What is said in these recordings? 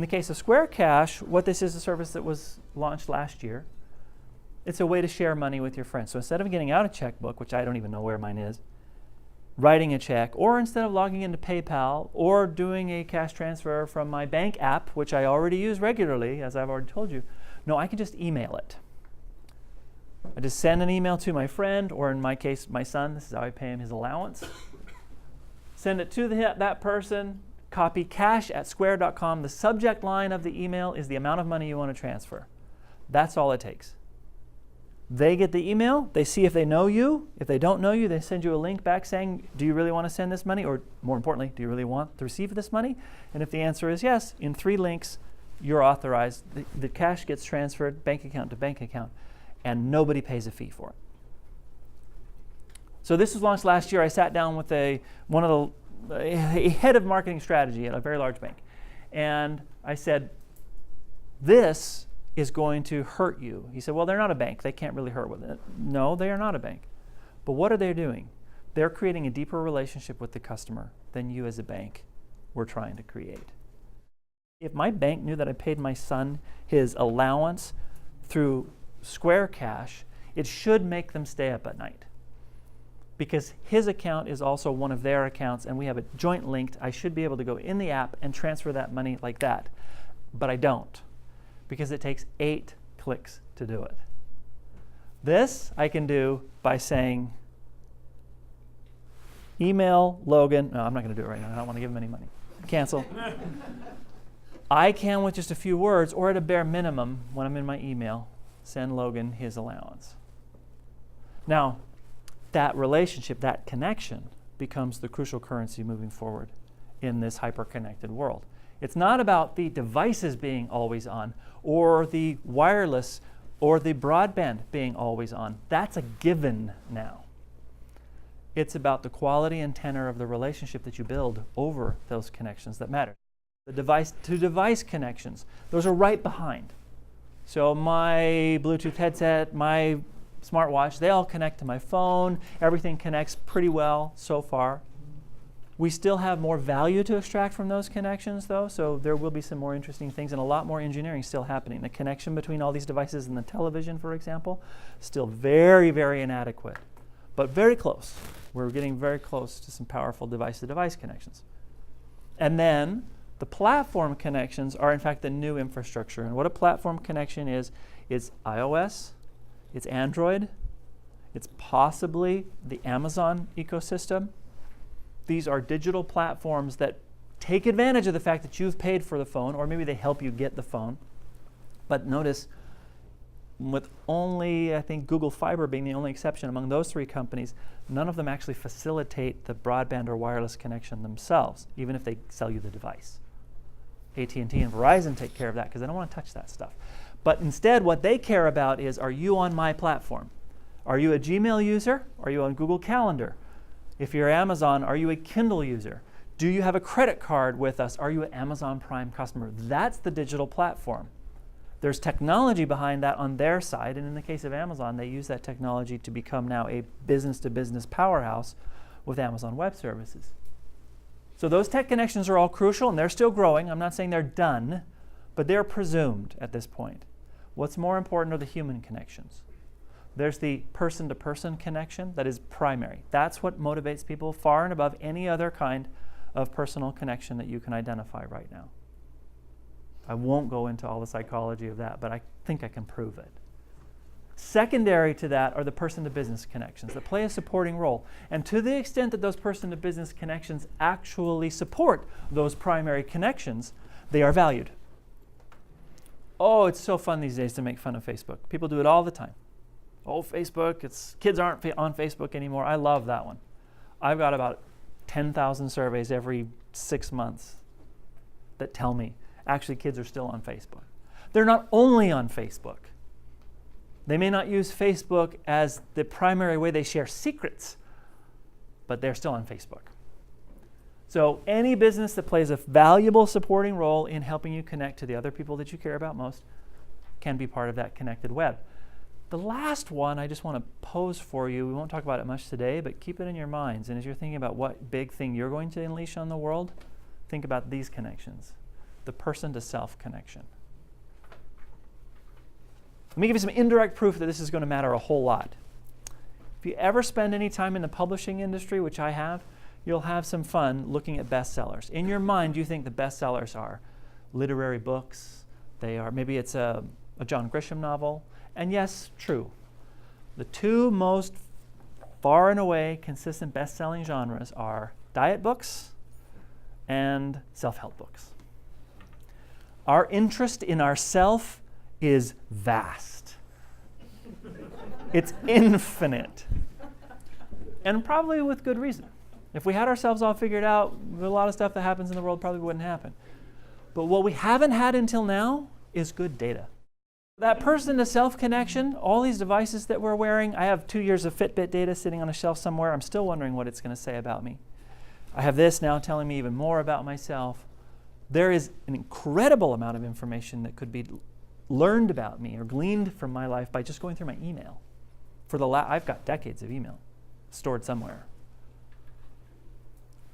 the case of Square Cash, what this is a service that was launched last year. It's a way to share money with your friends. So instead of getting out a checkbook, which I don't even know where mine is, writing a check, or instead of logging into PayPal or doing a cash transfer from my bank app, which I already use regularly, as I've already told you, no, I can just email it. I just send an email to my friend, or in my case, my son. This is how I pay him his allowance. Send it to that person, copy cash@square.com. The subject line of the email is the amount of money you want to transfer. That's all it takes. They get the email, they see if they know you. If they don't know you, they send you a link back saying, do you really want to send this money? Or more importantly, do you really want to receive this money? And if the answer is yes, in 3 links, you're authorized. The cash gets transferred bank account to bank account, and nobody pays a fee for it. So this was launched last year. I sat down with a head of marketing strategy at a very large bank. And I said, this is going to hurt you. He said, well, they're not a bank. They can't really hurt with it. No, they are not a bank. But what are they doing? They're creating a deeper relationship with the customer than you as a bank were trying to create. If my bank knew that I paid my son his allowance through Square Cash, it should make them stay up at night. Because his account is also one of their accounts, and we have it joint linked. I should be able to go in the app and transfer that money like that. But I don't, because it takes 8 clicks to do it. This I can do by saying, email Logan. No, I'm not going to do it right now. I don't want to give him any money. Cancel. I can, with just a few words, or at a bare minimum, when I'm in my email, send Logan his allowance. Now, that relationship, that connection, becomes the crucial currency moving forward in this hyper-connected world. It's not about the devices being always on, or the wireless, or the broadband being always on. That's a given now. It's about the quality and tenor of the relationship that you build over those connections that matter. The device-to-device connections, those are right behind. So my Bluetooth headset, my smartwatch, they all connect to my phone. Everything connects pretty well so far. We still have more value to extract from those connections, though, so there will be some more interesting things and a lot more engineering still happening. The connection between all these devices and the television, for example, still very, very inadequate, but very close. We're getting very close to some powerful device-to-device connections. And then the platform connections are, in fact, the new infrastructure. And what a platform connection is iOS, it's Android, it's possibly the Amazon ecosystem. These are digital platforms that take advantage of the fact that you've paid for the phone, or maybe they help you get the phone. But notice, with only, I think, Google Fiber being the only exception among those 3 companies, none of them actually facilitate the broadband or wireless connection themselves, even if they sell you the device. AT&T and Verizon take care of that because they don't want to touch that stuff. But instead, what they care about is, are you on my platform? Are you a Gmail user? Are you on Google Calendar? If you're Amazon, are you a Kindle user? Do you have a credit card with us? Are you an Amazon Prime customer? That's the digital platform. There's technology behind that on their side, and in the case of Amazon, they use that technology to become now a business-to-business powerhouse with Amazon Web Services. So those tech connections are all crucial, and they're still growing. I'm not saying they're done, but they're presumed at this point. What's more important are the human connections. There's the person-to-person connection that is primary. That's what motivates people far and above any other kind of personal connection that you can identify right now. I won't go into all the psychology of that, but I think I can prove it. Secondary to that are the person-to-business connections that play a supporting role. And to the extent that those person-to-business connections actually support those primary connections, they are valued. Oh, it's so fun these days to make fun of Facebook. People do it all the time. Oh, Facebook, kids aren't on Facebook anymore. I love that one. I've got about 10,000 surveys every 6 months that tell me actually kids are still on Facebook. They're not only on Facebook. They may not use Facebook as the primary way they share secrets, but they're still on Facebook. So any business that plays a valuable supporting role in helping you connect to the other people that you care about most can be part of that connected web. The last one I just want to pose for you, we won't talk about it much today, but keep it in your minds. And as you're thinking about what big thing you're going to unleash on the world, think about these connections. the person-to-self connection. Let me give you some indirect proof that this is going to matter a whole lot. If you ever spend any time in the publishing industry, which I have, you'll have some fun looking at bestsellers. In your mind, you think the bestsellers are literary books. They are, maybe it's a John Grisham novel. And yes, true. The two most far and away consistent best-selling genres are diet books and self-help books. Our interest in ourself is vast. It's infinite. And probably with good reason. If we had ourselves all figured out, a lot of stuff that happens in the world probably wouldn't happen. But what we haven't had until now is good data. That person-to-self connection, all these devices that we're wearing, I have 2 years of Fitbit data sitting on a shelf somewhere. I'm still wondering what it's going to say about me. I have this now telling me even more about myself. There is an incredible amount of information that could be learned about me or gleaned from my life by just going through my email. I've got decades of email stored somewhere.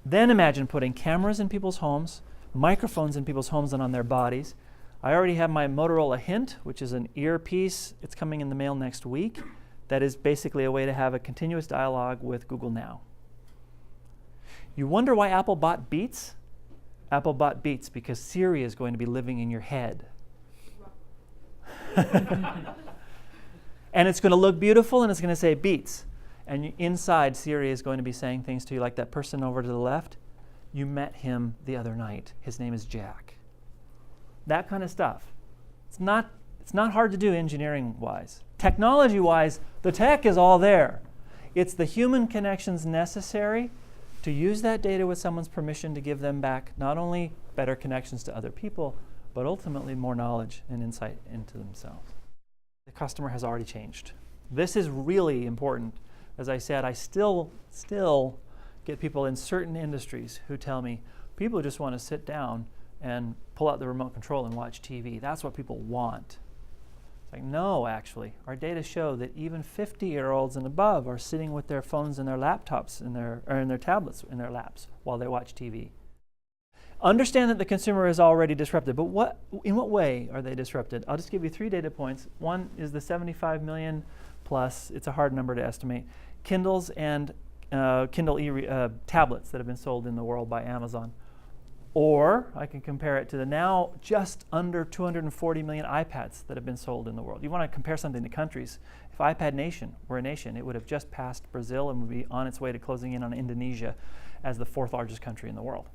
Then imagine putting cameras in people's homes, microphones in people's homes and on their bodies. I already have my Motorola Hint, which is an earpiece. It's coming in the mail next week. That is basically a way to have a continuous dialogue with Google Now. You wonder why Apple bought Beats? Apple bought Beats because Siri is going to be living in your head. And it's going to look beautiful and it's going to say Beats. And inside, Siri is going to be saying things to you like that person over to the left. You met him the other night. His name is Jack. That kind of stuff. It's not hard to do engineering-wise. Technology-wise, the tech is all there. It's the human connections necessary to use that data with someone's permission to give them back not only better connections to other people, but ultimately more knowledge and insight into themselves. The customer has already changed. This is really important. As I said, I still get people in certain industries who tell me people just want to sit down and pull out the remote control and watch TV. That's what people want. It's like, no, actually. Our data show that even 50-year-olds and above are sitting with their phones and their laptops or in their tablets in their laps while they watch TV. Understand that the consumer is already disrupted, but in what way are they disrupted? I'll just give you 3 data points. One is the 75 million plus, it's a hard number to estimate, Kindles and Kindle tablets that have been sold in the world by Amazon. Or I can compare it to the now just under 240 million iPads that have been sold in the world. You want to compare something to countries. If iPad Nation were a nation, it would have just passed Brazil and would be on its way to closing in on Indonesia as the 4th largest country in the world.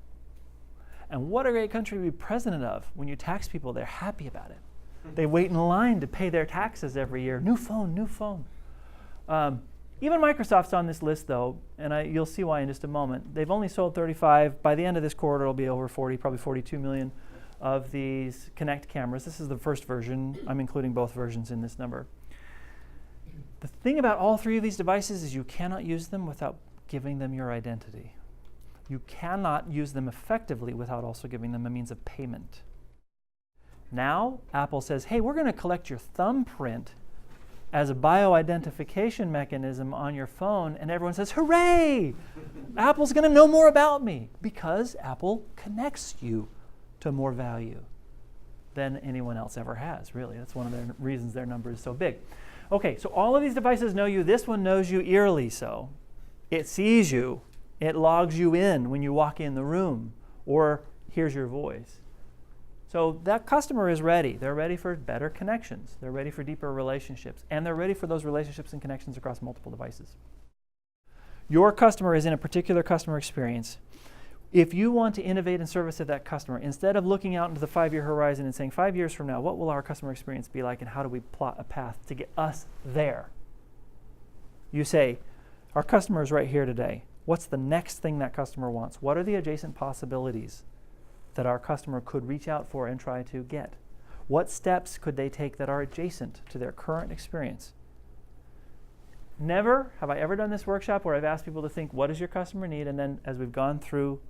And what a great country to be president of. When you tax people, they're happy about it. They wait in line to pay their taxes every year. New phone, new phone. Even Microsoft's on this list, though, and you'll see why in just a moment. They've only sold 35. By the end of this quarter, it'll be over 40, probably 42 million of these Kinect cameras. This is the first version. I'm including both versions in this number. The thing about all 3 of these devices is you cannot use them without giving them your identity. You cannot use them effectively without also giving them a means of payment. Now, Apple says, hey, we're going to collect your thumbprint as a bioidentification mechanism on your phone, and everyone says, hooray! Apple's going to know more about me, because Apple connects you to more value than anyone else ever has, really. That's one of the reasons their number is so big. Okay, so all of these devices know you. This one knows you eerily so. It sees you. It logs you in when you walk in the room or hears your voice. So that customer is ready. They're ready for better connections. They're ready for deeper relationships. And they're ready for those relationships and connections across multiple devices. Your customer is in a particular customer experience. If you want to innovate in service of that customer, instead of looking out into the 5-year horizon and saying, 5 years from now, what will our customer experience be like and how do we plot a path to get us there? You say, our customer is right here today. What's the next thing that customer wants? What are the adjacent possibilities that our customer could reach out for and try to get? What steps could they take that are adjacent to their current experience? Never have I ever done this workshop where I've asked people to think, what does your customer need? And then as we've gone through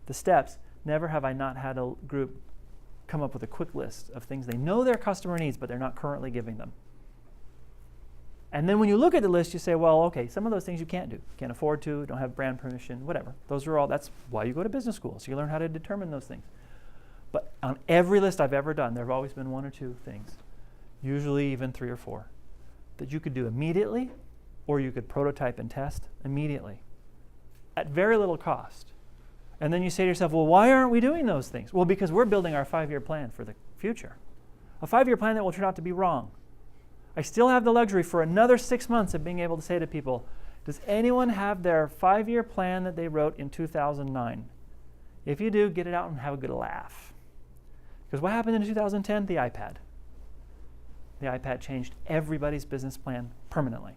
the steps, never have I not had a group come up with a quick list of things they know their customer needs, but they're not currently giving them. And then when you look at the list, you say, well, okay, some of those things you can't do. Can't afford to, don't have brand permission, whatever. Those are all, that's why you go to business school, so you learn how to determine those things. But on every list I've ever done, there have always been one or two things, usually even 3 or 4, that you could do immediately, or you could prototype and test immediately at very little cost. And then you say to yourself, well, why aren't we doing those things? Well, because we're building our 5-year plan for the future. A 5-year plan that will turn out to be wrong. I still have the luxury for another 6 months of being able to say to people, does anyone have their 5-year plan that they wrote in 2009? If you do, get it out and have a good laugh. Because what happened in 2010? The iPad. The iPad changed everybody's business plan permanently.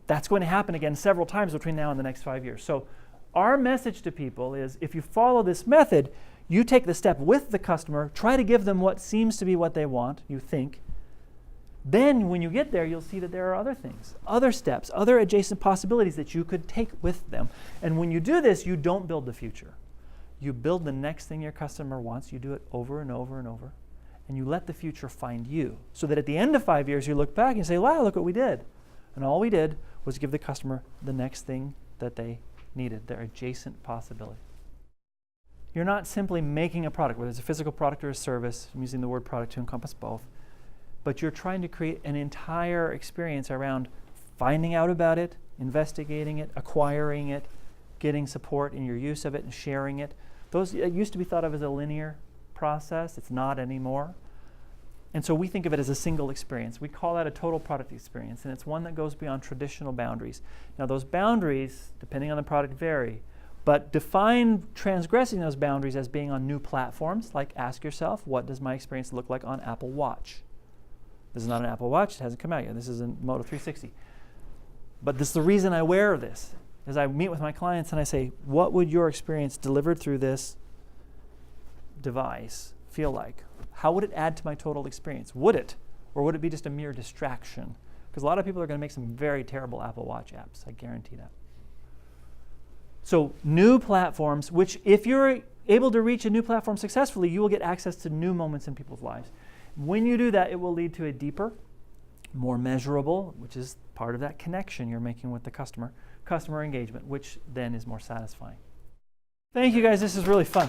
That's going to happen again several times between now and the next 5 years. So our message to people is, if you follow this method, you take the step with the customer, try to give them what seems to be what they want, you think. Then when you get there, you'll see that there are other things, other steps, other adjacent possibilities that you could take with them. And when you do this, you don't build the future. You build the next thing your customer wants. You do it over and over and over. And you let the future find you. So that at the end of 5 years, you look back and say, wow, look what we did. And all we did was give the customer the next thing that they needed, their adjacent possibility. You're not simply making a product, whether it's a physical product or a service. I'm using the word product to encompass both. But you're trying to create an entire experience around finding out about it, investigating it, acquiring it, getting support in your use of it, and sharing it. It used to be thought of as a linear process. It's not anymore. And so we think of it as a single experience. We call that a total product experience, and it's one that goes beyond traditional boundaries. Now those boundaries, depending on the product, vary, but define transgressing those boundaries as being on new platforms, like ask yourself, what does my experience look like on Apple Watch? This is not an Apple Watch, it hasn't come out yet. This is a Moto 360. But this is the reason I wear this, is I meet with my clients and I say, what would your experience delivered through this device feel like? How would it add to my total experience? Would it? Or would it be just a mere distraction? Because a lot of people are going to make some very terrible Apple Watch apps. I guarantee that. So new platforms, which if you're able to reach a new platform successfully, you will get access to new moments in people's lives. When you do that, it will lead to a deeper, more measurable, which is part of that connection you're making with the customer engagement, which then is more satisfying. Thank you guys. This is really fun.